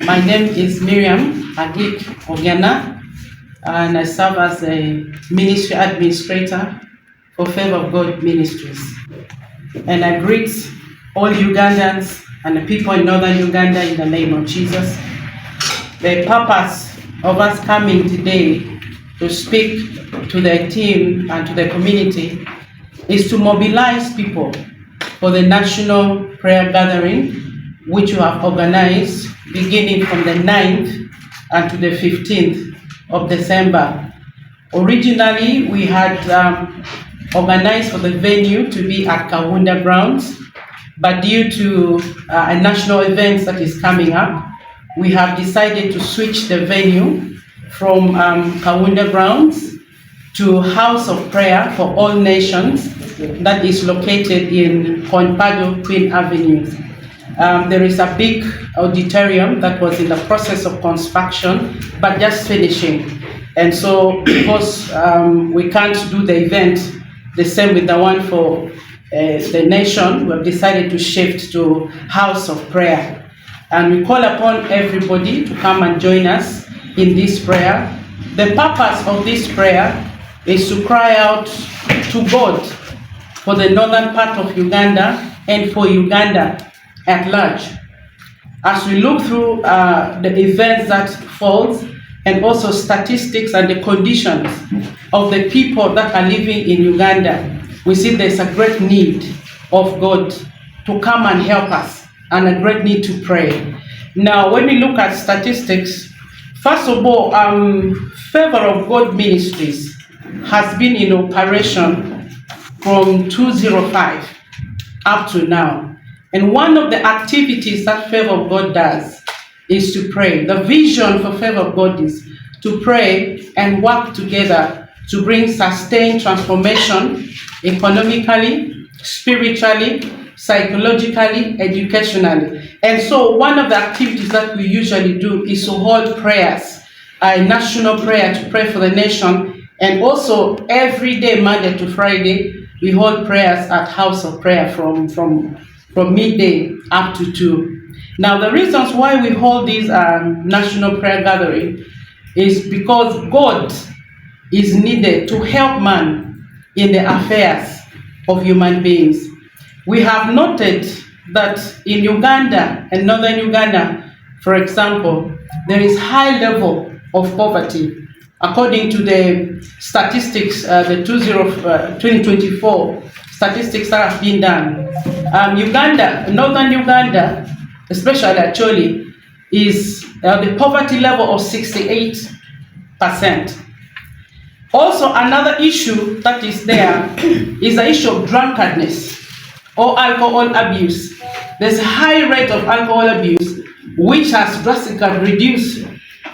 My name is Miriam Agik Ogiana, and I serve as a ministry administrator for Favor of God Ministries. And I greet all Ugandans and the people in northern Uganda in the name of Jesus. The purpose of us coming today to speak to the team and to the community is to mobilize people for the national prayer gathering, which we have organized beginning from the 9th and to the 15th of December. Originally, we had organized for the venue to be at Kaunda Grounds, but due to a national event that is coming up, we have decided to switch the venue from Kaunda Grounds to House of Prayer for All Nations that is located in Konpado, Queen Avenue. There is a big auditorium that was in the process of construction, but just finishing. And so because we can't do the event the same with the one for the nation, we have decided to shift to House of Prayer. And we call upon everybody to come and join us in this prayer. The purpose of this prayer is to cry out to God for the northern part of Uganda and for Uganda at large. As we look through the events that falls and also statistics and the conditions of the people that are living in Uganda, we see there's a great need of God to come and help us and a great need to pray. Now, when we look at statistics, first of all, Favor of God Ministries has been in operation from 2005 up to now. And one of the activities that Favor of God does is to pray. The vision for Favor of God is to pray and work together to bring sustained transformation economically, spiritually, psychologically, educationally. And so one of the activities that we usually do is to hold prayers, a national prayer to pray for the nation, and also every day, Monday to Friday, we hold prayers at House of Prayer from midday up to 2. Now, the reasons why we hold this national prayer gathering is because God is needed to help man in the affairs of human beings. We have noted that in Uganda and northern Uganda, for example, there is high level of poverty. According to the statistics, the 2024 statistics that have been done, Uganda, northern Uganda, especially Acholi, is the poverty level of 68%. Also, another issue that is there is the issue of drunkenness or alcohol abuse. There's a high rate of alcohol abuse, which has drastically reduced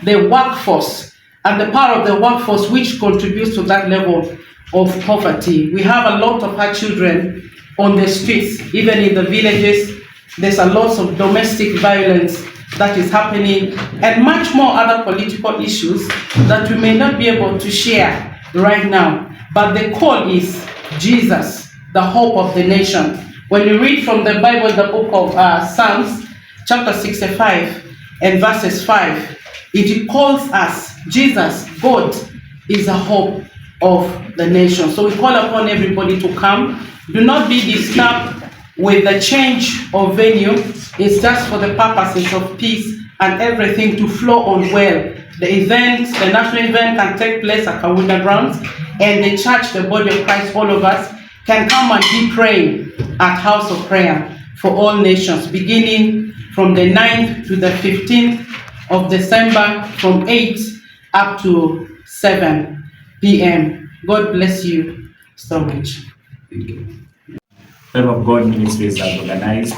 the workforce and the power of the workforce, which contributes to that level of poverty. We have a lot of our children on the streets, even in the villages. There's a lot of domestic violence that is happening, and much more other political issues that we may not be able to share right now. But the call is Jesus, the hope of the nation. When you read from the Bible, the book of Psalms, chapter 65 and verses 5, it calls us Jesus, God is the hope of the nation. So we call upon everybody to come. Do not be disturbed with the change of venue. It's just for the purposes of peace and everything to flow on well. The event, the national event can take place at Kaunda Grounds, and the church, the body of Christ, all of us, can come and be praying at House of Prayer for All Nations, beginning from the 9th to the 15th of December, from 8 up to 7 p.m. God bless you so much. Thank you. Favor of God Ministries has organized.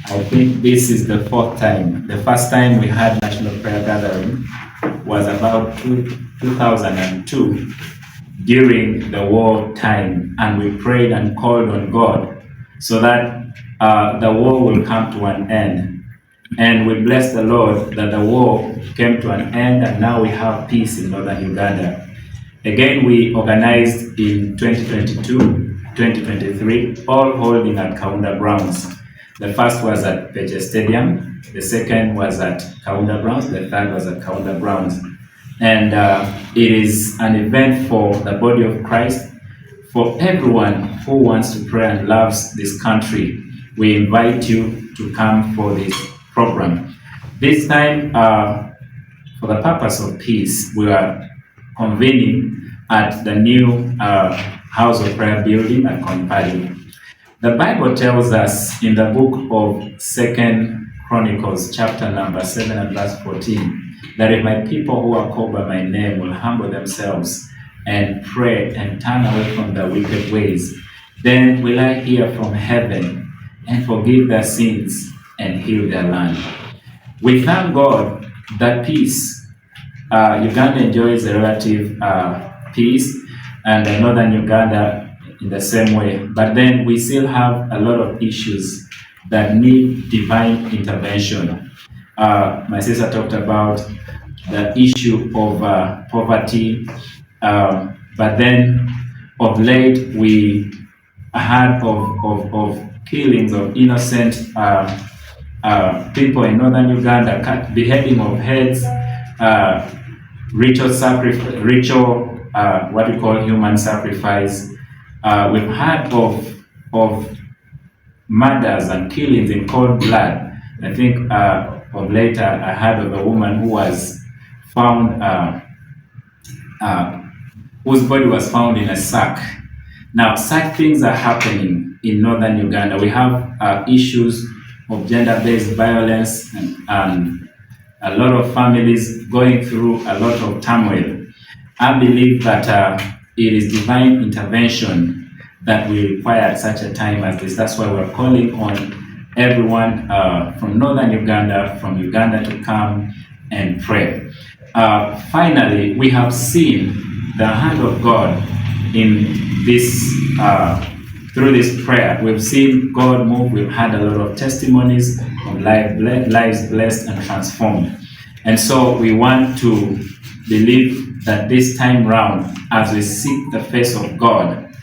I think this is the 4th time. The first time we had National Prayer Gathering was about 2002 during the war time, and we prayed and called on God so that the war will come to an end. And we bless the Lord that the war came to an end, and now we have peace in northern Uganda. Again, we organized in 2022, 2023, all holding at Kaunda Grounds. The first was at Peche Stadium, the second was at Kaunda Browns, the third was at Kaunda Browns. And it is an event for the body of Christ, for everyone who wants to pray and loves this country. We invite you to come for this program. This time, for the purpose of peace, we are convening at the new House of Prayer building at Compali. The Bible tells us in the book of 2 Chronicles, chapter number 7 and verse 14, that if my people who are called by my name will humble themselves and pray and turn away from their wicked ways, then will I hear from heaven and forgive their sins and heal their land. We thank God that peace, Uganda enjoys a relative peace, and northern Uganda in the same way. But then we still have a lot of issues that need divine intervention. My sister talked about the issue of poverty, but then of late we heard of killings of innocent people in northern Uganda, beheading of heads, ritual what we call human sacrifice. We've heard of murders and killings in cold blood. I think of later I heard of a woman who was found, whose body was found in a sack. Now, such things are happening in northern Uganda. We have issues of gender-based violence and a lot of families going through a lot of turmoil. I believe that it is divine intervention that we require at such a time as this. That's why we're calling on everyone from northern Uganda, from Uganda, to come and pray. Finally, we have seen the hand of God in this, through this prayer. We've seen God move. We've had a lot of testimonies of lives blessed and transformed. And so we want to believe that this time round, as we seek the face of God,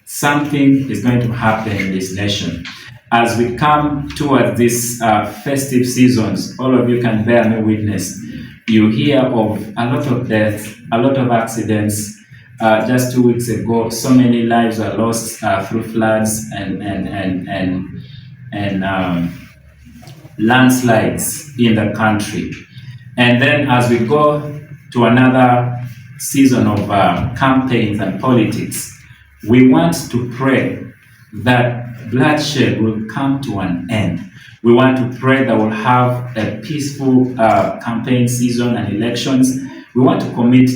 something is going to happen in this nation. As we come towards these festive seasons, all of you can bear me witness. You hear of a lot of deaths, a lot of accidents. Just 2 weeks ago, so many lives were lost through floods and landslides in the country. And then as we go to another season of campaigns and politics, we want to pray that bloodshed will come to an end. We want to pray that we'll have a peaceful campaign season and elections. We want to commit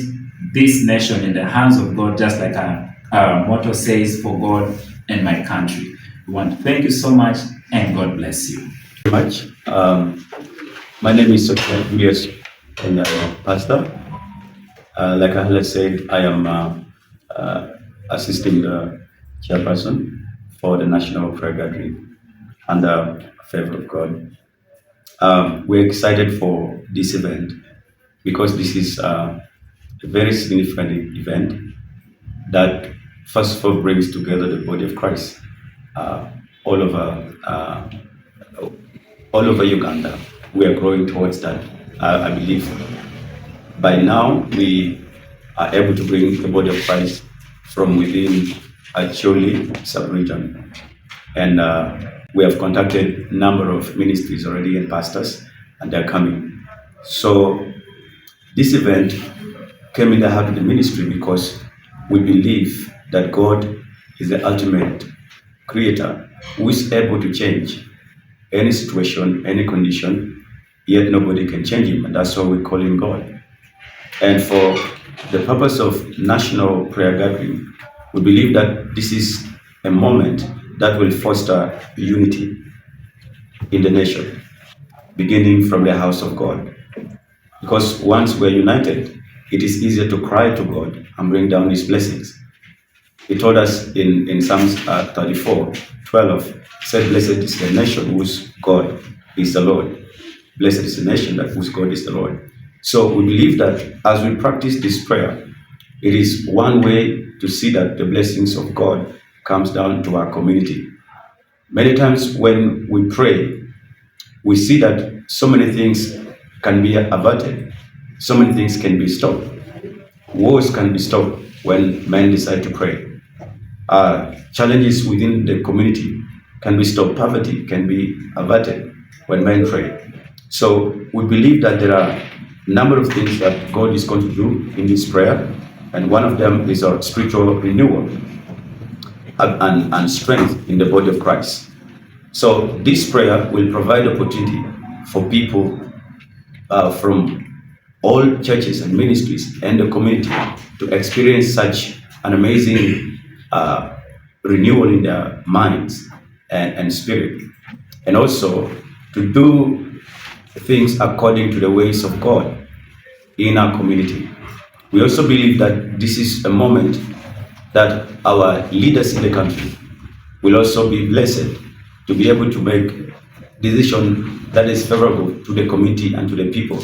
this nation in the hands of God, just like our motto says, for God and my country. We want to thank you so much, and God bless you. Very much. My name is Julius, and I'm a pastor. Like Acholi said, I am assisting the chairperson for the National Prayer Gathering under favor of God. We're excited for this event because this is a very significant event that first of all brings together the body of Christ all over Uganda. We are growing towards that. I believe by now we are able to bring the body of Christ from within Acholi sub-region. And we have contacted a number of ministries already and pastors, and they're coming. So this event came in the heart of the ministry because we believe that God is the ultimate creator who is able to change any situation, any condition, yet nobody can change him, and that's why we call him God. And for the purpose of National Prayer Gathering, we believe that this is a moment that will foster unity in the nation, beginning from the house of God. Because once we're united, it is easier to cry to God and bring down his blessings. He told us in Psalms 34:12, said, "Blessed is the nation whose God is the Lord." Blessed is the nation that whose God is the Lord. So we believe that as we practice this prayer, it is one way to see that the blessings of God comes down to our community. Many times when we pray, we see that so many things can be averted, so many things can be stopped. Wars can be stopped when men decide to pray. Challenges within the community can be stopped. Poverty can be averted when men pray. So we believe that there are a number of things that God is going to do in this prayer, and one of them is our spiritual renewal and strength in the body of Christ. So this prayer will provide opportunity for people from all churches and ministries and the community to experience such an amazing renewal in their minds and spirit, and also to do things according to the ways of God in our community. We also believe that this is a moment that our leaders in the country will also be blessed to be able to make decision that is favorable to the community and to the people,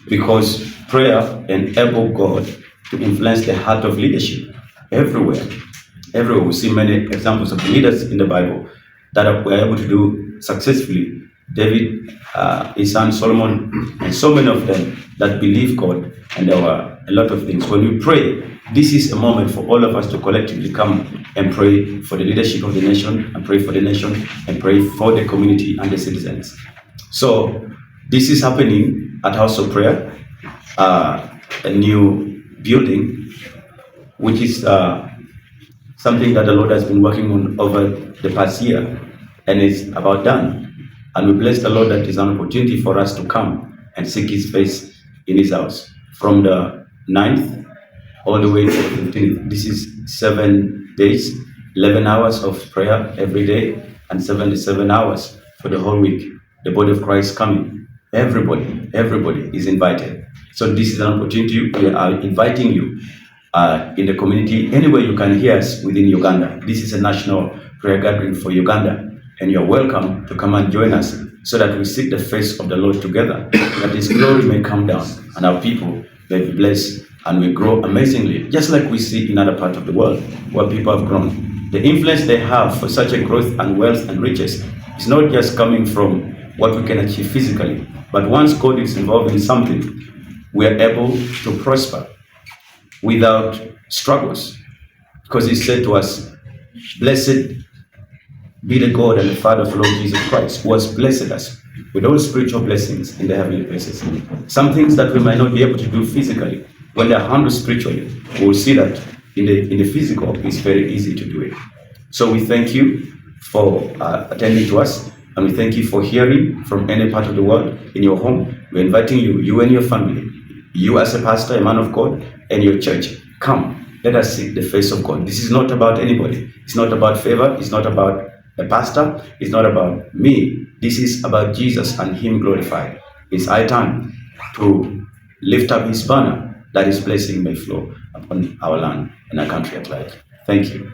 because prayer enables God to influence the heart of leadership everywhere. Everywhere we see many examples of leaders in the Bible that were able to do successfully. David, his son Solomon, and so many of them that believe God, and there were a lot of things. When we pray, this is a moment for all of us to collectively come and pray for the leadership of the nation, and pray for the nation, and pray for the community and the citizens. So this is happening at House of Prayer, a new building, which is something that the Lord has been working on over the past year, and is about done. And we bless the Lord that is an opportunity for us to come and seek His face in His house from the 9th all the way to the 15th. This is 7 days, 11 hours of prayer every day, and 77 hours for the whole week. The body of Christ coming. Everybody is invited. So this is an opportunity. We are inviting you in the community, anywhere you can hear us within Uganda. This is a national prayer gathering for Uganda, and you're welcome to come and join us so that we seek the face of the Lord together, that His glory may come down and our people may be blessed and we grow amazingly, just like we see in other parts of the world where people have grown. The influence they have for such a growth and wealth and riches is not just coming from what we can achieve physically, but once God is involved in something, we are able to prosper without struggles, because He said to us, "Blessed be the God and the Father of Lord Jesus Christ, who has blessed us with all spiritual blessings in the heavenly places." Some things that we might not be able to do physically, when they are handled spiritually, we will see that in the physical, it's very easy to do it. So we thank you for attending to us, and we thank you for hearing from any part of the world in your home. We're inviting you, you and your family, you as a pastor, a man of God, and your church. Come, let us seek the face of God. This is not about anybody. It's not about favor. It's not about a pastor. It's not about me. This is about Jesus and Him glorified. It's high time to lift up His banner, that His blessing may flow upon our land and our country at large. Thank you.